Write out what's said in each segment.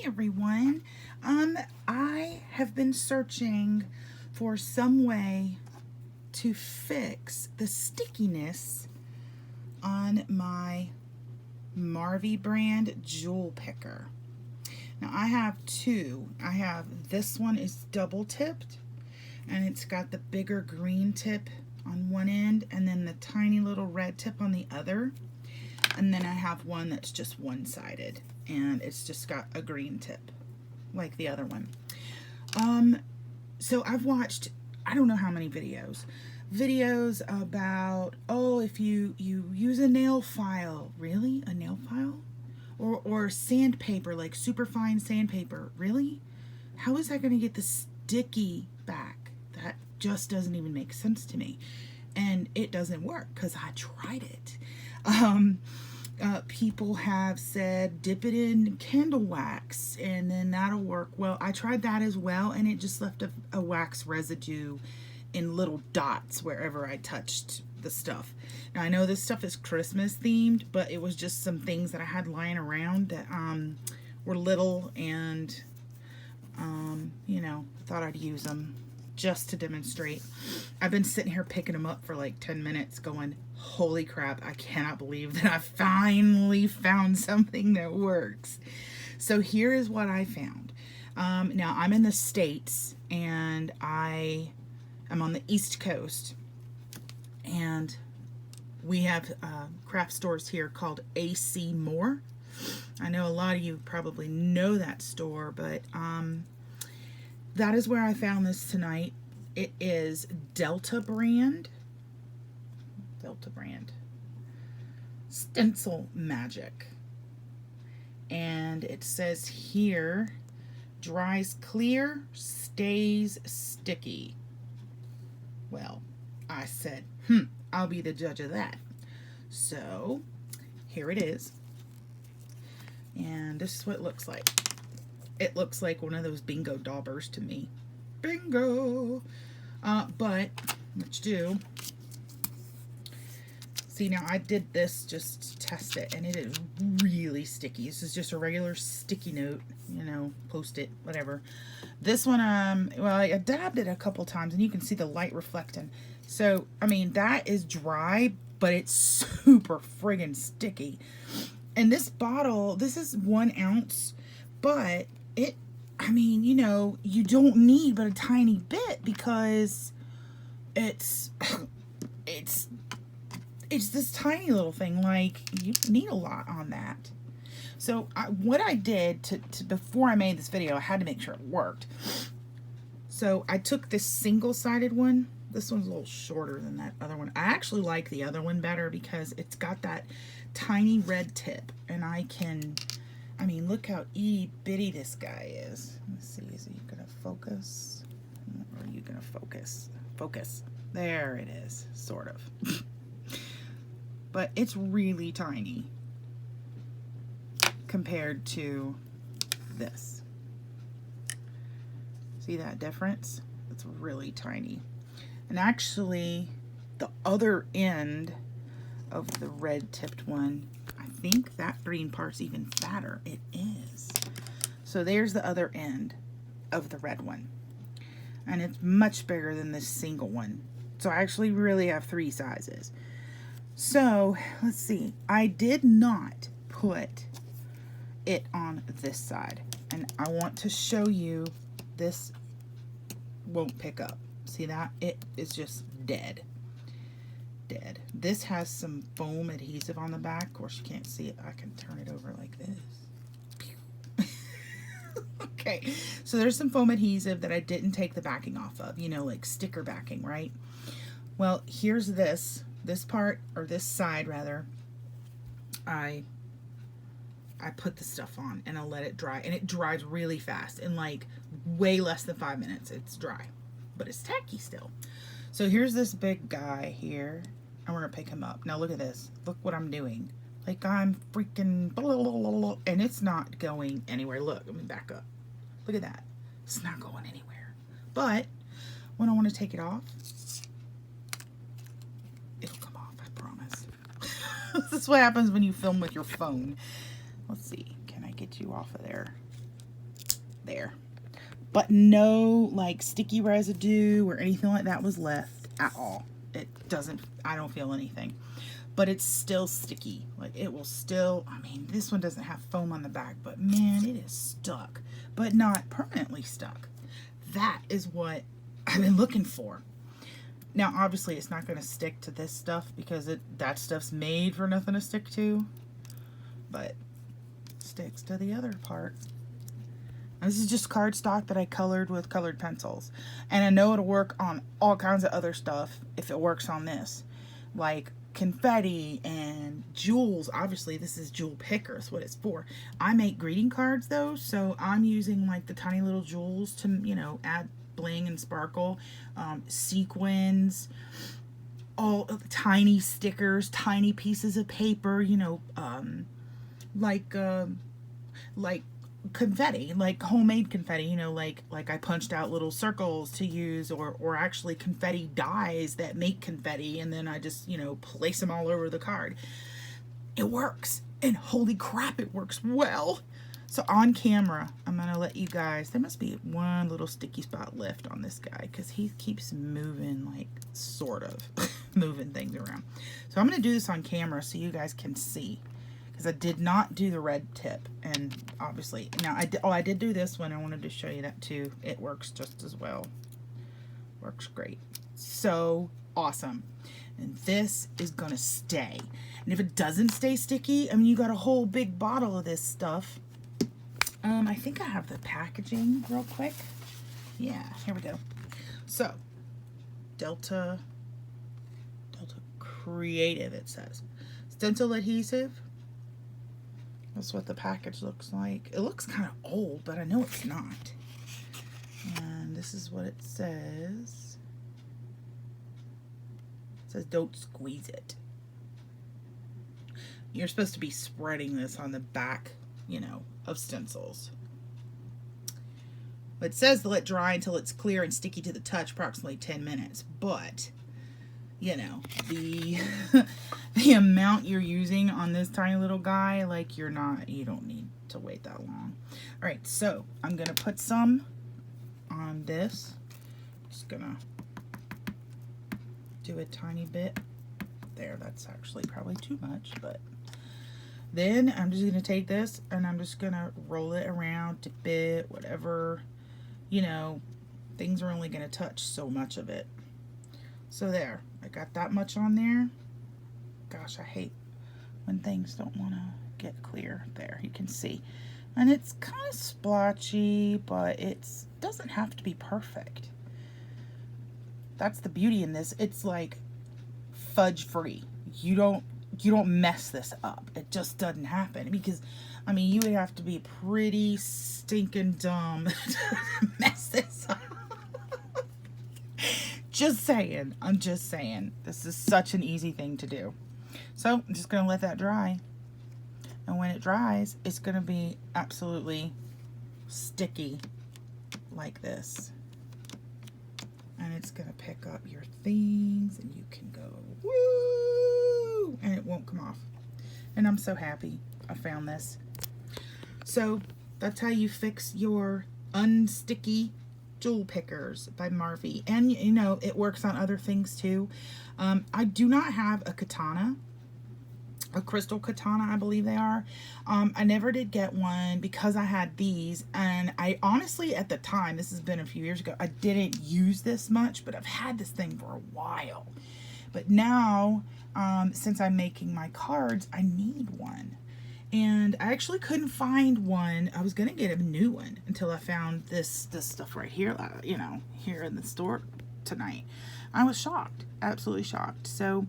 everyone. I have been searching for some way to fix the stickiness on my Marvy brand jewel picker. Now I have two. I have this one is double tipped and it's got the bigger green tip on one end and then the tiny little red tip on the other. And then I have one that's just one-sided and it's just got a green tip like the other one. So I've watched I don't know how many videos about, oh, if you use a nail file. Really? A nail file? Or sandpaper, like super fine sandpaper. Really? How is that going to get the sticky back? That just doesn't even make sense to me. And it doesn't work because I tried it. People have said dip it in candle wax and then that'll work. Well, I tried that as well and it just left a wax residue in little dots wherever I touched the stuff. Now I know this stuff is Christmas themed, but it was just some things that I had lying around that were little and you know, thought I'd use them just to demonstrate. I've been sitting here picking them up for like 10 minutes going, holy crap, I cannot believe that I finally found something that works. So here is what I found. Now I'm in the States and I'm on the East Coast and we have craft stores here called AC Moore. I know a lot of you probably know that store, but that is where I found this tonight. It is Delta brand Stencil Magic. And it says here, dries clear, stays sticky. Well, I said, I'll be the judge of that. So here it is. And this is what it looks like. It looks like one of those bingo daubers to me. Bingo! But what you do, see now I did this just to test it and it is really sticky. This is just a regular sticky note, you know, Post-it, whatever. This one, well, I dabbed it a couple times and you can see the light reflecting. So, I mean, that is dry, but it's super friggin' sticky. And this bottle, this is 1 ounce, but it, I mean, you know, you don't need but a tiny bit because it's this tiny little thing. Like, you need a lot on that. So what I did to before I made this video, I had to make sure it worked. So I took this single-sided one. This one's a little shorter than that other one. I actually like the other one better because it's got that tiny red tip. And I mean, look how itty bitty this guy is. Let's see, is he gonna focus? Or are you gonna focus? Focus. There it is, sort of. But it's really tiny compared to this. See that difference? It's really tiny. And actually, the other end of the red tipped one, I think that green part's even fatter. It is. So there's the other end of the red one. And it's much bigger than this single one. So I actually really have 3 sizes. So let's see. I did not put it on this side. And I want to show you this won't pick up. See that? It is just dead. Dead. This has some foam adhesive on the back. Of course, you can't see it. I can turn it over like this. Okay, so there's some foam adhesive that I didn't take the backing off of. You know, like sticker backing, right? Well, here's this part, or this side rather. I put the stuff on and I let it dry, and it dries really fast. In like way less than 5 minutes, it's dry, but it's tacky still. So here's this big guy here. I'm gonna pick him up. Now look at this. Look what I'm doing. Like I'm freaking blah, blah, blah, blah, and it's not going anywhere. Look, let me back up. Look at that. It's not going anywhere. But when I want to take it off, it'll come off, I promise. This is what happens when you film with your phone. Let's see. Can I get you off of there? there. But no like sticky residue or anything like that was left at all. It doesn't, I don't feel anything. But it's still sticky. Like it will still, I mean, this one doesn't have foam on the back, but man, it is stuck. But not permanently stuck. That is what I've been looking for. Now, obviously, it's not going to stick to this stuff because that stuff's made for nothing to stick to. But it sticks to the other part. This is just cardstock that I colored with colored pencils. And I know it'll work on all kinds of other stuff if it works on this. Like confetti and jewels. Obviously, this is jewel picker. That's what it's for. I make greeting cards, though. So I'm using like the tiny little jewels to, you know, add bling and sparkle. Sequins. All tiny stickers. Tiny pieces of paper. You know, like confetti, like homemade confetti, you know, like I punched out little circles to use, or actually confetti dies that make confetti, and then I just, you know, place them all over the card. It works, and holy crap, it works well. So on camera, I'm gonna let you guys, there must be one little sticky spot left on this guy because he keeps moving, like sort of moving things around. So I'm gonna do this on camera so you guys can see. I did not do the red tip, and obviously now I did do this one. I wanted to show you that too. It works just as well. Works great. So awesome. And this is gonna stay. And if it doesn't stay sticky, I mean, you got a whole big bottle of this stuff. I think I have the packaging real quick. Yeah, here we go. So Delta Creative, it says. Stencil adhesive. That's what the package looks like. It looks kind of old, but I know it's not. And this is what it says. It says, don't squeeze it. You're supposed to be spreading this on the back, you know, of stencils. But it says to let dry until it's clear and sticky to the touch, approximately 10 minutes. But, you know, the amount you're using on this tiny little guy, like you don't need to wait that long. All right, so I'm gonna put some on this. Just gonna do a tiny bit there. That's actually probably too much, but then I'm just gonna take this and I'm just gonna roll it around, dip it, whatever, you know, things are only gonna touch so much of it. So there, I got that much on there. Gosh, I hate when things don't want to get clear. There, you can see. And it's kind of splotchy, but it doesn't have to be perfect. That's the beauty in this. It's like fudge free. You don't mess this up. It just doesn't happen. Because, I mean, you would have to be pretty stinking dumb to mess this up. Just saying. I'm just saying. This is such an easy thing to do. So I'm just going to let that dry. And when it dries, it's going to be absolutely sticky like this. And it's going to pick up your things and you can go, woo! And it won't come off. And I'm so happy I found this. So that's how you fix your unsticky jewel pickers by Marvy. And you know, it works on other things too. I do not have a katana, a crystal katana, I believe they are. I never did get one because I had these, and I honestly, at the time, this has been a few years ago, I didn't use this much, but I've had this thing for a while. But now, since I'm making my cards, I need one. And I actually couldn't find one. I was gonna get a new one until I found this stuff right here, you know, here in the store tonight. I was shocked, absolutely shocked. So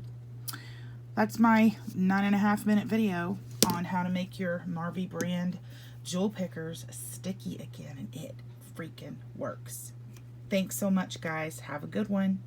that's my 9.5-minute video on how to make your Marvy brand jewel pickers sticky again, and it freaking works. Thanks so much, guys. Have a good one.